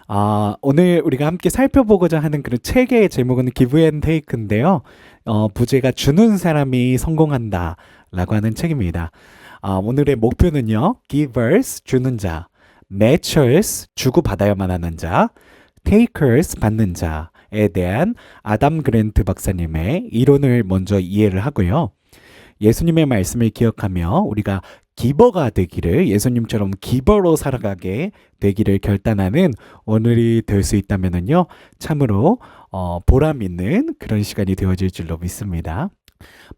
오늘 우리가 함께 살펴보고자 하는 그런 책의 제목은 기브 앤 테이크인데요. 부제가 주는 사람이 성공한다 라고 하는 책입니다. 오늘의 목표는요. Givers, 주는 자, Matchers, 주고받아야만 하는 자, Takers, 받는 자에 대한 아담 그랜트 박사님의 이론을 먼저 이해를 하고요. 예수님의 말씀을 기억하며 우리가 기버가 되기를, 예수님처럼 기버로 살아가게 되기를 결단하는 오늘이 될 수 있다면요, 참으로 보람 있는 그런 시간이 되어질 줄로 믿습니다.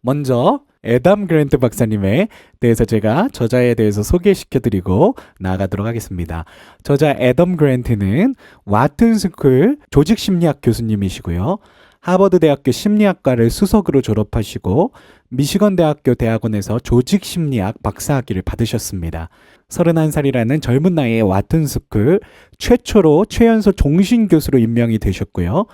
먼저 애담 그랜트 박사님에 대해서 제가 저자에 대해서 소개시켜드리고 나아가도록 하겠습니다. 저자 애덤 그랜트는 와튼 스쿨 조직심리학 교수님이시고요. 하버드 대학교 심리학과를 수석으로 졸업하시고 미시건 대학교 대학원에서 조직심리학 박사학위를 받으셨습니다. 31살이라는 젊은 나이에 와튼 스쿨 최초로 최연소 종신 교수로 임명이 되셨고요.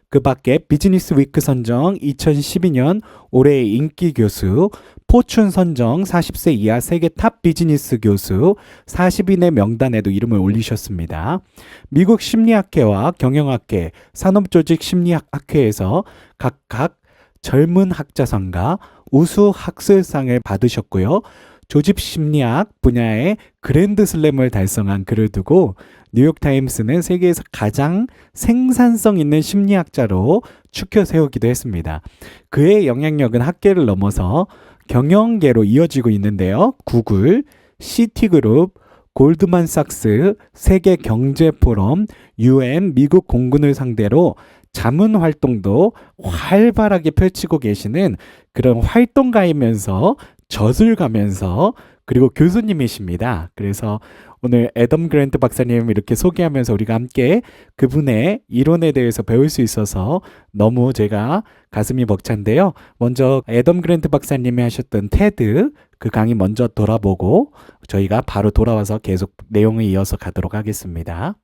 그 밖에 비즈니스 위크 선정 2012년 올해의 인기 교수, 포춘 선정 40세 이하 세계 탑 비즈니스 교수 40인의 명단에도 이름을 올리셨습니다. 미국 심리학회와 경영학회, 산업조직 심리학학회에서 각각 젊은 학자상과 우수 학술상을 받으셨고요. 조직심리학 분야의 그랜드슬램을 달성한 그를 두고 뉴욕타임스는 세계에서 가장 생산성 있는 심리학자로 추켜 세우기도 했습니다. 그의 영향력은 학계를 넘어서 경영계로 이어지고 있는데요. 구글, 시티그룹, 골드만삭스, 세계경제포럼, UN, 미국 공군을 상대로 자문 활동도 활발하게 펼치고 계시는 그런 활동가이면서 젖을 가면서 그리고 교수님이십니다. 그래서 오늘 애덤 그랜트 박사님 이렇게 소개하면서 우리가 함께 그분의 이론에 대해서 배울 수 있어서 너무 제가 가슴이 벅찬데요. 먼저 애덤 그랜트 박사님이 하셨던 테드 그 강의 먼저 돌아보고 저희가 바로 돌아와서 계속 내용을 이어서 가도록 하겠습니다.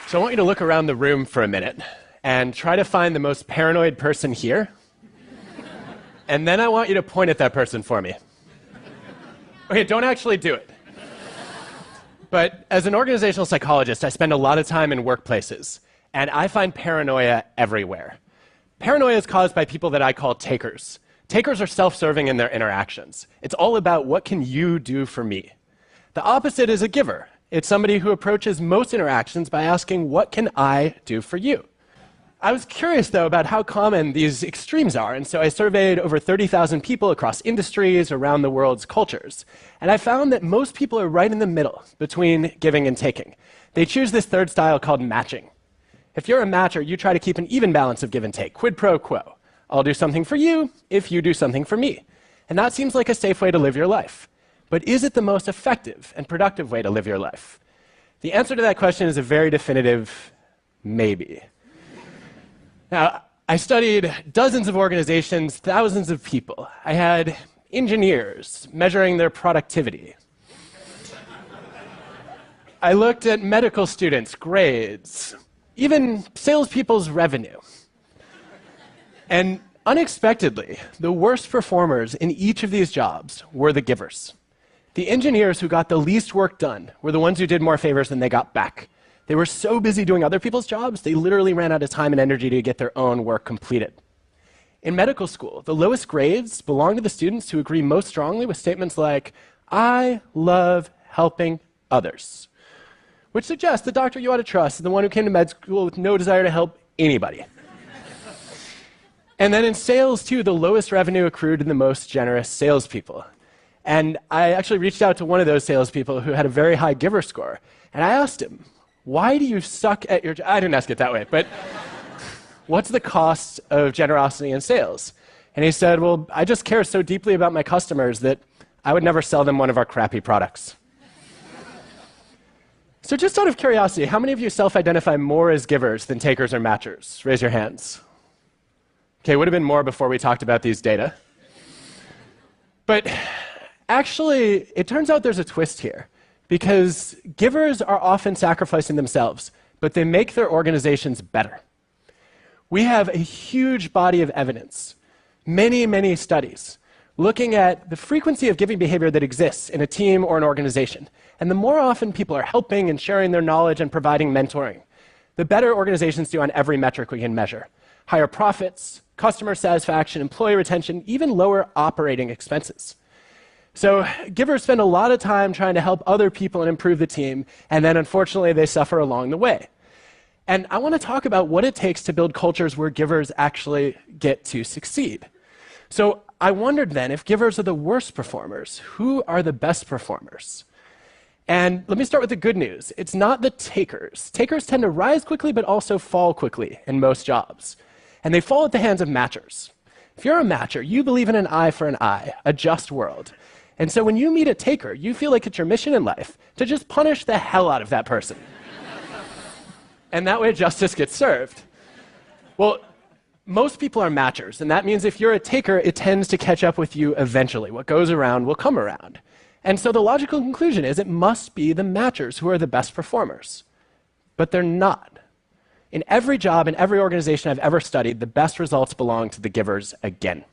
So I want you to look around the room for a minute and try to find the most paranoid person here. And then I want you to point at that person for me. Okay, don't actually do it. But as an organizational psychologist, I spend a lot of time in workplaces, and I find paranoia everywhere. Paranoia is caused by people that I call takers. Takers are self-serving in their interactions. It's all about what can you do for me. The opposite is a giver. It's somebody who approaches most interactions by asking, what can I do for you? I was curious, though, about how common these extremes are, and so I surveyed over 30,000 people across industries around the world's cultures. And I found that most people are right in the middle between giving and taking. They choose this third style called matching. If you're a matcher, you try to keep an even balance of give and take, quid pro quo. I'll do something for you if you do something for me. And that seems like a safe way to live your life. But is it the most effective and productive way to live your life? The answer to that question is a very definitive maybe. Now, I studied dozens of organizations, thousands of people. I had engineers measuring their productivity. I looked at medical students' grades, even salespeople's revenue. And unexpectedly, the worst performers in each of these jobs were the givers. The engineers who got the least work done were the ones who did more favors than they got back. They were so busy doing other people's jobs, they literally ran out of time and energy to get their own work completed. In medical school, the lowest grades belong to the students who agree most strongly with statements like, I love helping others, which suggests the doctor you ought to trust is the one who came to med school with no desire to help anybody. And then in sales, too, the lowest revenue accrued to the most generous salespeople. And I actually reached out to one of those salespeople who had a very high giver score, and I asked him, why do you suck at your job? I didn't ask it that way, but what's the cost of generosity in sales? And he said, well, I just care so deeply about my customers that I would never sell them one of our crappy products. So just out of curiosity, how many of you self-identify more as givers than takers or matchers? Raise your hands. Okay, would have been more before we talked about these data. But actually, it turns out there's a twist here. Because givers are often sacrificing themselves, but they make their organizations better. We have a huge body of evidence, many studies, looking at the frequency of giving behavior that exists in a team or an organization. And the more often people are helping and sharing their knowledge and providing mentoring, the better organizations do on every metric we can measure. Higher profits, customer satisfaction, employee retention, even lower operating expenses. So givers spend a lot of time trying to help other people and improve the team, and then unfortunately they suffer along the way. And I want to talk about what it takes to build cultures where givers actually get to succeed. So I wondered then, if givers are the worst performers, who are the best performers? And let me start with the good news. It's not the takers. Takers tend to rise quickly but also fall quickly in most jobs. And they fall at the hands of matchers. If you're a matcher, you believe in an eye for an eye, a just world. And so when you meet a taker, you feel like it's your mission in life to just punish the hell out of that person. And that way justice gets served. Well, most people are matchers, and that means if you're a taker, it tends to catch up with you eventually. What goes around will come around. And so the logical conclusion is it must be the matchers who are the best performers. But they're not. In every job, in every organization I've ever studied, the best results belong to the givers again.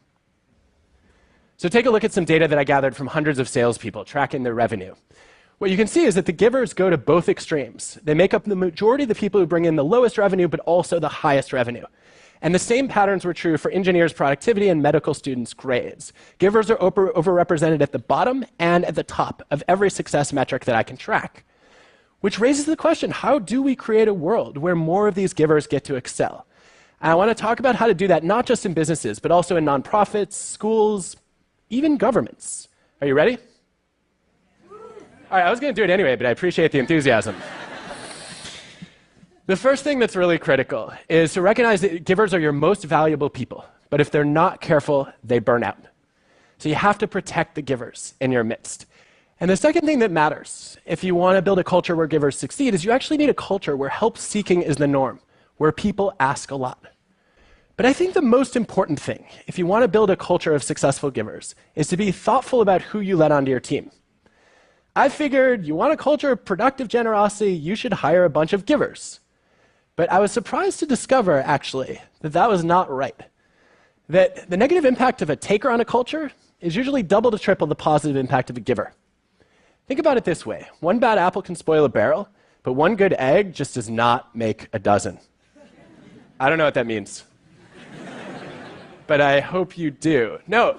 So take a look at some data that I gathered from hundreds of salespeople tracking their revenue. What you can see is that the givers go to both extremes. They make up the majority of the people who bring in the lowest revenue, but also the highest revenue. And the same patterns were true for engineers' productivity and medical students' grades. Givers are overrepresented at the bottom and at the top of every success metric that I can track. Which raises the question, how do we create a world where more of these givers get to excel? And I want to talk about how to do that not just in businesses, but also in nonprofits, schools, even governments. Are you ready? All right, I was going to do it anyway, but I appreciate the enthusiasm. The first thing that's really critical is to recognize that givers are your most valuable people, but if they're not careful, they burn out. So you have to protect the givers in your midst. And the second thing that matters, if you want to build a culture where givers succeed, is you actually need a culture where help seeking is the norm, where people ask a lot. But I think the most important thing, if you want to build a culture of successful givers, is to be thoughtful about who you let onto your team. I figured you want a culture of productive generosity, you should hire a bunch of givers. But I was surprised to discover, actually, that that was not right. That the negative impact of a taker on a culture is usually double to triple the positive impact of a giver. Think about it this way. One bad apple can spoil a barrel, but one good egg just does not make a dozen. I don't know what that means. But I hope you do. No,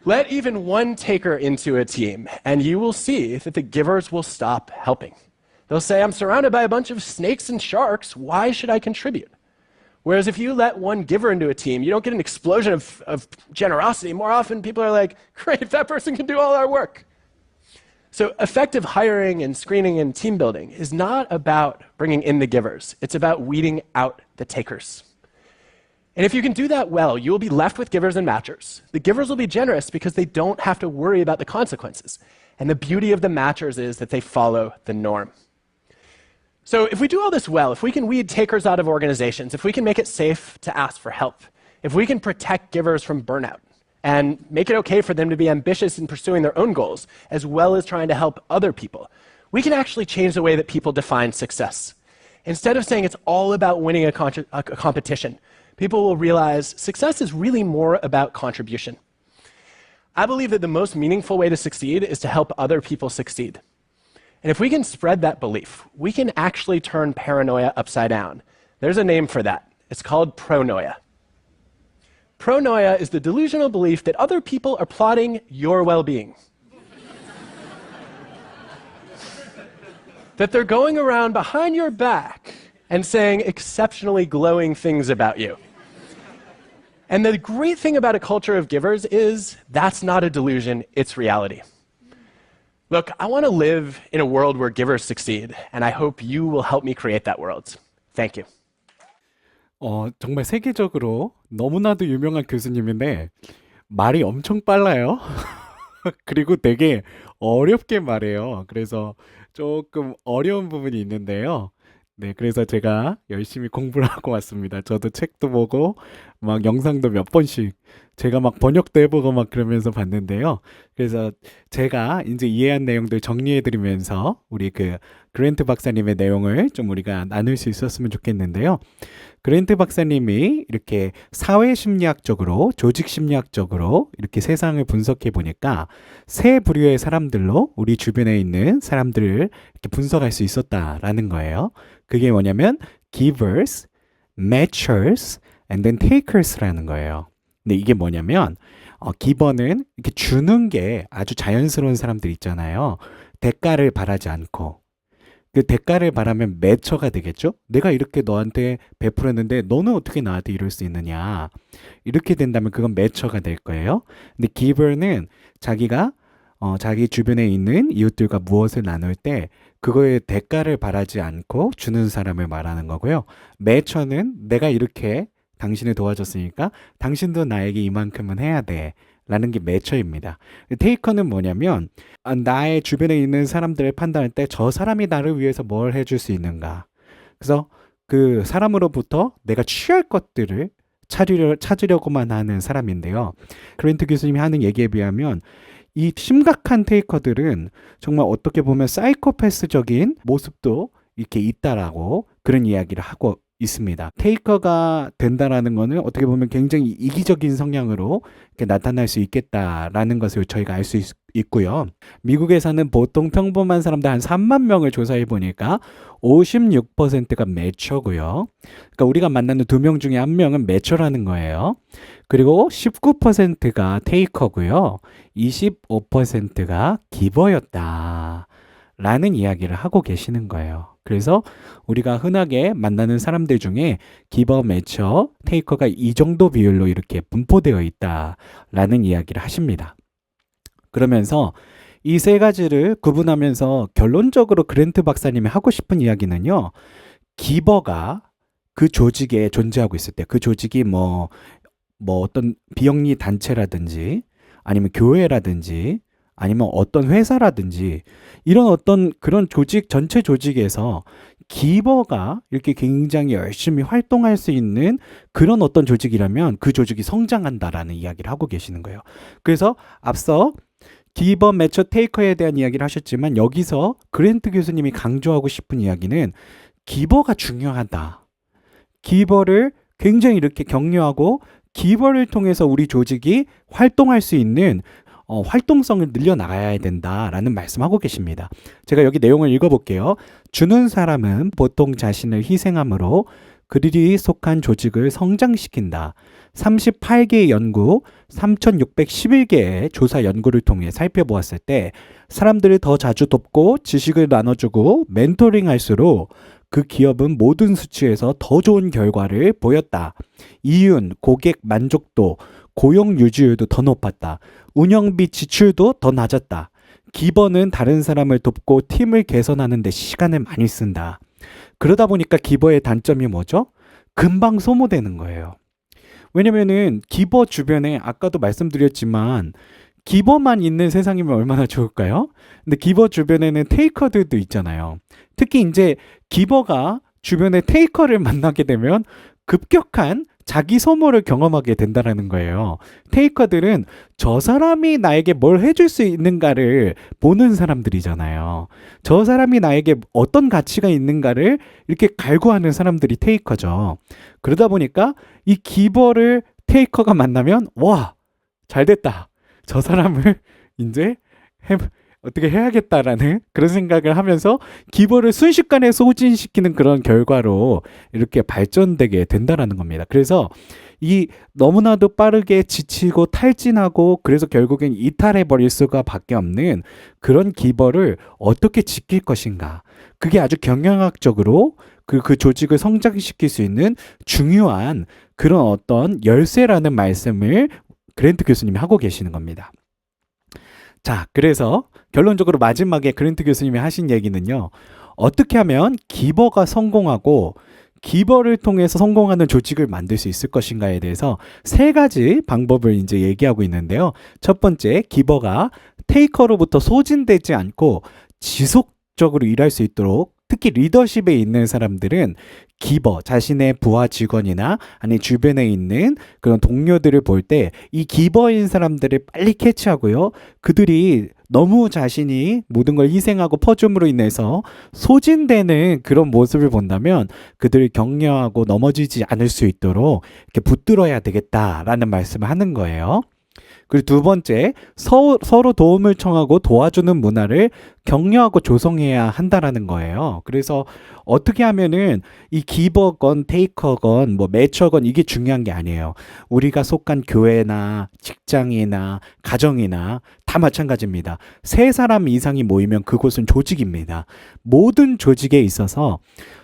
let even one taker into a team, and you will see that the givers will stop helping. They'll say, I'm surrounded by a bunch of snakes and sharks, why should I contribute? Whereas if you let one giver into a team, you don't get an explosion of generosity. More often, people are like, great, that person can do all our work. So effective hiring and screening and team building is not about bringing in the givers. It's about weeding out the takers. And if you can do that well, you will be left with givers and matchers. The givers will be generous because they don't have to worry about the consequences. And the beauty of the matchers is that they follow the norm. So if we do all this well, if we can weed takers out of organizations, if we can make it safe to ask for help, if we can protect givers from burnout, and make it okay for them to be ambitious in pursuing their own goals, as well as trying to help other people, we can actually change the way that people define success. Instead of saying it's all about winning a competition, people will realize success is really more about contribution. I believe that the most meaningful way to succeed is to help other people succeed. And if we can spread that belief, we can actually turn paranoia upside down. There's a name for that. It's called pronoia. Pronoia is the delusional belief that other people are plotting your well-being. That they're going around behind your back and saying exceptionally glowing things about you. And the great thing about a culture of givers is that's not a delusion, it's reality. Look, I want to live in a world where givers succeed, and I hope you will help me create that world. Thank you. 정말 세계적으로 너무나도 유명한 교수님인데 말이 엄청 빨라요. 그리고 되게 어렵게 말해요. 그래서 조금 어려운 부분이 있는데요. 네, 그래서 제가 열심히 공부를 하고 왔습니다. 저도 책도 보고 막 영상도 몇 번씩 제가 막 번역도 해보고 막 그러면서 봤는데요. 그래서 제가 이제 이해한 내용들 정리해드리면서 우리 그 그랜트 박사님의 내용을 좀 우리가 나눌 수 있었으면 좋겠는데요. 그랜트 박사님이 이렇게 사회심리학적으로, 조직심리학적으로 이렇게 세상을 분석해 보니까 세 부류의 사람들로 우리 주변에 있는 사람들을 이렇게 분석할 수 있었다라는 거예요. 그게 뭐냐면 givers, matchers, and then takers라는 거예요. 근데 이게 뭐냐면 giver는 이렇게 주는 게 아주 자연스러운 사람들 있잖아요. 대가를 바라지 않고. 그 대가를 바라면 매처가 되겠죠? 내가 이렇게 너한테 베풀었는데 너는 어떻게 나한테 이럴 수 있느냐? 이렇게 된다면 그건 매처가 될 거예요. 근데 giver는 자기가 자기 주변에 있는 이웃들과 무엇을 나눌 때 그거에 대가를 바라지 않고 주는 사람을 말하는 거고요. 매처는 내가 이렇게 당신을 도와줬으니까 당신도 나에게 이만큼은 해야 돼. 라는 게 매처입니다. 테이커는 뭐냐면 나의 주변에 있는 사람들을 판단할 때 저 사람이 나를 위해서 뭘 해줄 수 있는가. 그래서 그 사람으로부터 내가 취할 것들을 찾으려고만 하는 사람인데요. 그랜트 교수님이 하는 얘기에 비하면 이 심각한 테이커들은 정말 어떻게 보면 사이코패스적인 모습도 이렇게 있다라고 그런 이야기를 하고 있습니다. 테이커가 된다라는 거는 어떻게 보면 굉장히 이기적인 성향으로 이렇게 나타날 수 있겠다라는 것을 저희가 알 수 있고요. 미국에서는 보통 평범한 사람들 한 3만 명을 조사해 보니까 56%가 매처고요. 그러니까 우리가 만나는 2명 중에 1명은 매처라는 거예요. 그리고 19%가 테이커고요. 25%가 기버였다. 라는 이야기를 하고 계시는 거예요. 그래서 우리가 흔하게 만나는 사람들 중에 기버, 매처, 테이커가 이 정도 비율로 이렇게 분포되어 있다라는 이야기를 하십니다. 그러면서 이 세 가지를 구분하면서 결론적으로 그랜트 박사님이 하고 싶은 이야기는요. 기버가 그 조직에 존재하고 있을 때 그 조직이 뭐 어떤 비영리 단체라든지 아니면 교회라든지 아니면 어떤 회사라든지 이런 어떤 그런 조직 전체 조직에서 기버가 이렇게 굉장히 열심히 활동할 수 있는 그런 어떤 조직이라면 그 조직이 성장한다라는 이야기를 하고 계시는 거예요. 그래서 앞서 기버, 매처, 테이커에 대한 이야기를 하셨지만 여기서 그랜트 교수님이 강조하고 싶은 이야기는 기버가 중요하다. 기버를 굉장히 이렇게 격려하고 기버를 통해서 우리 조직이 활동할 수 있는 활동성을 늘려나가야 된다라는 말씀하고 계십니다. 제가 여기 내용을 읽어볼게요. 주는 사람은 보통 자신을 희생함으로 그들이 속한 조직을 성장시킨다. 38개의 연구, 3,611개의 조사 연구를 통해 살펴보았을 때 사람들을 더 자주 돕고 지식을 나눠주고 멘토링 할수록 그 기업은 모든 수치에서 더 좋은 결과를 보였다. 이윤, 고객 만족도, 고용 유지율도 더 높았다. 운영비 지출도 더 낮았다. 기버는 다른 사람을 돕고 팀을 개선하는 데 시간을 많이 쓴다. 그러다 보니까 기버의 단점이 뭐죠? 금방 소모되는 거예요. 왜냐면은 기버 주변에 아까도 말씀드렸지만 기버만 있는 세상이면 얼마나 좋을까요? 근데 기버 주변에는 테이커들도 있잖아요. 특히 이제 기버가 주변에 테이커를 만나게 되면 급격한 자기 소모를 경험하게 된다는 거예요. 테이커들은 저 사람이 나에게 뭘 해줄 수 있는가를 보는 사람들이잖아요. 저 사람이 나에게 어떤 가치가 있는가를 이렇게 갈구하는 사람들이 테이커죠. 그러다 보니까 이 기버를 테이커가 만나면 와, 잘 됐다. 저 사람을 이제 어떻게 해야겠다라는 그런 생각을 하면서 기버를 순식간에 소진시키는 그런 결과로 이렇게 발전되게 된다라는 겁니다. 그래서 이 너무나도 빠르게 지치고 탈진하고 그래서 결국엔 이탈해 버릴 수가 밖에 없는 그런 기버를 어떻게 지킬 것인가. 그게 아주 경영학적으로 그 조직을 성장시킬 수 있는 중요한 그런 어떤 열쇠라는 말씀을 그랜트 교수님이 하고 계시는 겁니다. 자, 그래서 결론적으로 마지막에 그랜트 교수님이 하신 얘기는요. 어떻게 하면 기버가 성공하고 기버를 통해서 성공하는 조직을 만들 수 있을 것인가에 대해서 세 가지 방법을 이제 얘기하고 있는데요. 첫 번째, 기버가 테이커로부터 소진되지 않고 지속적으로 일할 수 있도록 특히 리더십에 있는 사람들은 기버, 자신의 부하 직원이나 아니 주변에 있는 그런 동료들을 볼 때 이 기버인 사람들을 빨리 캐치하고요. 그들이 너무 자신이 모든 걸 희생하고 퍼줌으로 인해서 소진되는 그런 모습을 본다면 그들을 격려하고 넘어지지 않을 수 있도록 이렇게 붙들어야 되겠다라는 말씀을 하는 거예요. 그리고 두 번째, 서로 도움을 청하고 도와주는 문화를 격려하고 조성해야 한다라는 거예요. 그래서 어떻게 하면은 이 기버건 테이커건 뭐 매처건 이게 중요한 게 아니에요. 우리가 속한 교회나 직장이나 가정이나 다 마찬가지입니다. 세 사람 이상이 모이면 그곳은 조직입니다. 모든 조직에 있어서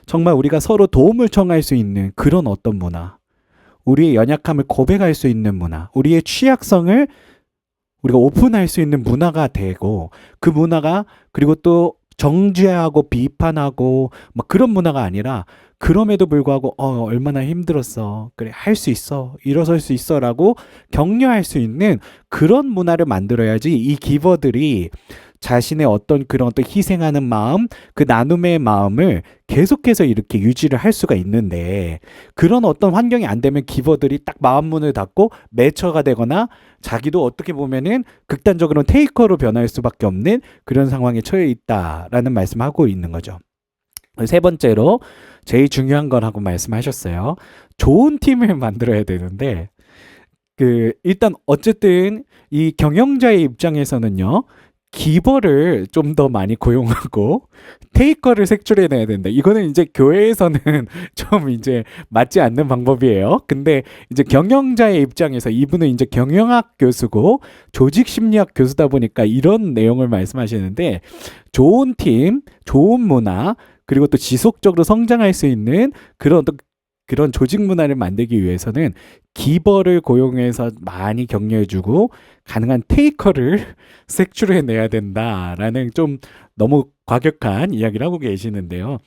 정말 우리가 서로 도움을 청할 수 있는 그런 어떤 문화, 우리의 연약함을 고백할 수 있는 문화, 우리의 취약성을 우리가 오픈할 수 있는 문화가 되고, 그 문화가 그리고 또 정죄하고 비판하고 막 그런 문화가 아니라, 그럼에도 불구하고 얼마나 힘들었어, 그래 할 수 있어, 일어설 수 있어라고 격려할 수 있는 그런 문화를 만들어야지 이 기버들이 자신의 어떤 그런 어떤 희생하는 마음, 그 나눔의 마음을 계속해서 이렇게 유지를 할 수가 있는데, 그런 어떤 환경이 안 되면 기버들이 딱 마음 문을 닫고 매처가 되거나 자기도 어떻게 보면은 극단적으로 테이커로 변할 수밖에 없는 그런 상황에 처해 있다라는 말씀하고 있는 거죠. 세 번째로 제일 중요한 거라고 말씀하셨어요. 좋은 팀을 만들어야 되는데, 일단 어쨌든 이 경영자의 입장에서는요, 기버를 좀 더 많이 고용하고 테이커를 색출해내야 된다. 이거는 이제 교회에서는 좀 이제 맞지 않는 방법이에요. 근데 이제 경영자의 입장에서, 이분은 이제 경영학 교수고 조직 심리학 교수다 보니까 이런 내용을 말씀하시는데, 좋은 팀, 좋은 문화, 그리고 또 지속적으로 성장할 수 있는 그런 조직 문화를 만들기 위해서는 기버를 고용해서 많이 격려해주고 가능한 테이커를 색출해내야 된다라는 좀 너무 과격한 이야기를 하고 계시는데요.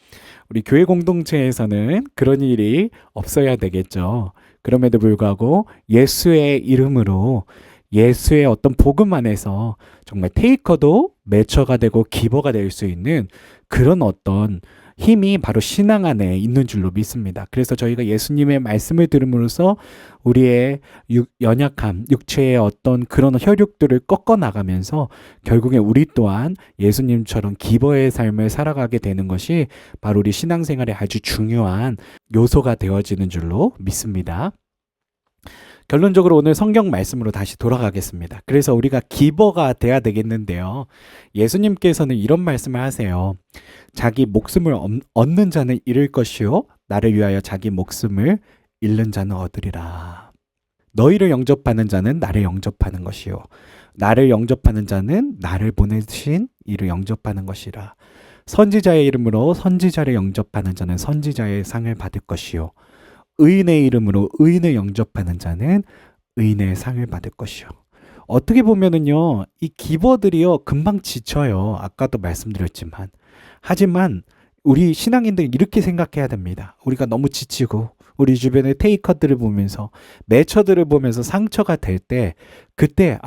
우리 교회 공동체에서는 그런 일이 없어야 되겠죠. 그럼에도 불구하고 예수의 이름으로, 예수의 어떤 복음 안에서 정말 테이커도 매처가 되고 기버가 될 수 있는 그런 어떤 힘이 바로 신앙 안에 있는 줄로 믿습니다. 그래서 저희가 예수님의 말씀을 들음으로써 우리의 연약함, 육체의 어떤 그런 혈육들을 꺾어 나가면서 결국에 우리 또한 예수님처럼 기버의 삶을 살아가게 되는 것이 바로 우리 신앙생활의 아주 중요한 요소가 되어지는 줄로 믿습니다. 결론적으로 오늘 성경 말씀으로 다시 돌아가겠습니다. 그래서 우리가 기버가 돼야 되겠는데요. 예수님께서는 이런 말씀을 하세요. 자기 목숨을 얻는 자는 잃을 것이요, 나를 위하여 자기 목숨을 잃는 자는 얻으리라. 너희를 영접하는 자는 나를 영접하는 것이요, 나를 영접하는 자는 나를 보내신 이를 영접하는 것이라. 선지자의 이름으로 선지자를 영접하는 자는 선지자의 상을 받을 것이요, 의인의 이름으로 의인을 영접하는 자는 의인의 상을 받을 것이요. 어떻게 보면은요, 이 기버들이요 금방 지쳐요. 아까도 말씀드렸지만. 하지만 우리 신앙인들 이렇게 생각해야 됩니다. 우리가 너무 지치고 우리 주변의 테이커들을 보면서, 매처들을 보면서 상처가 될 때, 그때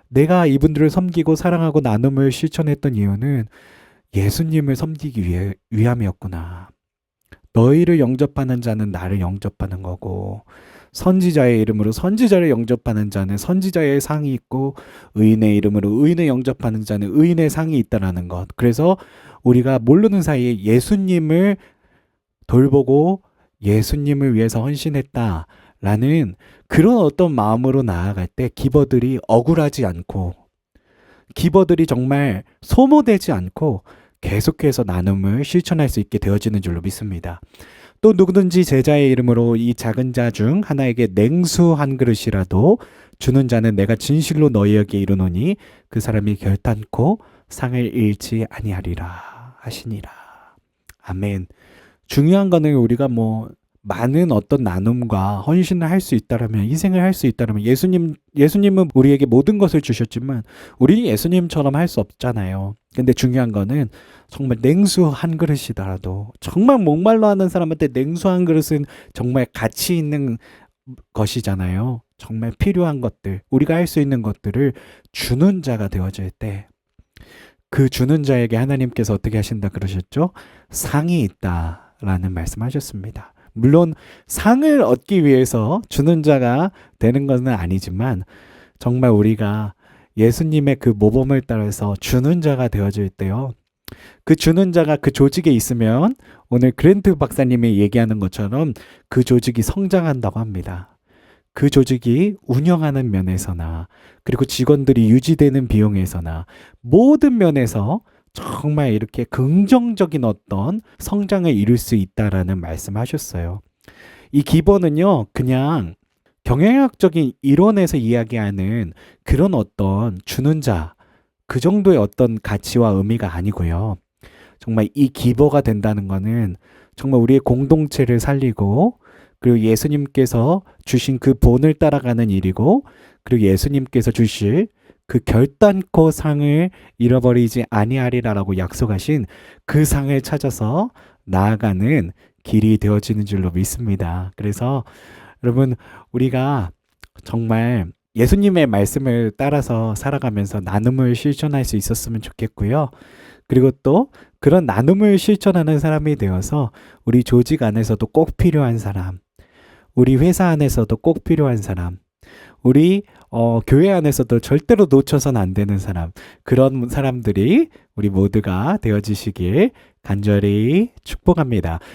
내가 이분들을 섬기고 사랑하고 나눔을 실천했던 이유는 예수님을 섬기기 위함이었구나. 너희를 영접하는 자는 나를 영접하는 거고, 선지자의 이름으로 선지자를 영접하는 자는 선지자의 상이 있고, 의인의 이름으로 의인을 영접하는 자는 의인의 상이 있다라는 것. 그래서 우리가 모르는 사이에 예수님을 돌보고 예수님을 위해서 헌신했다라는 그런 어떤 마음으로 나아갈 때 기버들이 억울하지 않고, 기버들이 정말 소모되지 않고 계속해서 나눔을 실천할 수 있게 되어지는 줄로 믿습니다. 또 누구든지 제자의 이름으로 이 작은 자 중 하나에게 냉수 한 그릇이라도 주는 자는 내가 진실로 너희에게 이르노니 그 사람이 결단코 상을 잃지 아니하리라 하시니라. 아멘. 중요한 거는 우리가 많은 어떤 나눔과 헌신을 할 수 있다라면, 희생을 할 수 있다라면, 예수님은 우리에게 모든 것을 주셨지만 우리는 예수님처럼 할 수 없잖아요. 근데 중요한 거는 정말 냉수 한 그릇이더라도, 정말 목말라 하는 사람한테 냉수 한 그릇은 정말 가치 있는 것이잖아요. 정말 필요한 것들, 우리가 할 수 있는 것들을 주는 자가 되어질 때, 그 주는 자에게 하나님께서 어떻게 하신다 그러셨죠? 상이 있다라는 말씀하셨습니다. 물론 상을 얻기 위해서 주는 자가 되는 것은 아니지만, 정말 우리가 예수님의 그 모범을 따라서 주는 자가 되어질 때요, 그 주는 자가 그 조직에 있으면 오늘 그랜트 박사님이 얘기하는 것처럼 그 조직이 성장한다고 합니다. 그 조직이 운영하는 면에서나 그리고 직원들이 유지되는 비용에서나 모든 면에서 정말 이렇게 긍정적인 어떤 성장을 이룰 수 있다라는 말씀하셨어요. 이 기본은요, 그냥 경영학적인 이론에서 이야기하는 그런 어떤 주는 자, 그 정도의 어떤 가치와 의미가 아니고요. 정말 이 기버가 된다는 거는 정말 우리의 공동체를 살리고 그리고 예수님께서 주신 그 본을 따라가는 일이고 그리고 예수님께서 주실 그 결단코 상을 잃어버리지 아니하리라라고 약속하신 그 상을 찾아서 나아가는 길이 되어지는 줄로 믿습니다. 그래서 여러분 우리가 정말 예수님의 말씀을 따라서 살아가면서 나눔을 실천할 수 있었으면 좋겠고요. 그리고 또 그런 나눔을 실천하는 사람이 되어서 우리 조직 안에서도 꼭 필요한 사람, 우리 회사 안에서도 꼭 필요한 사람, 우리 교회 안에서도 절대로 놓쳐선 안 되는 사람, 그런 사람들이 우리 모두가 되어지시길 간절히 축복합니다.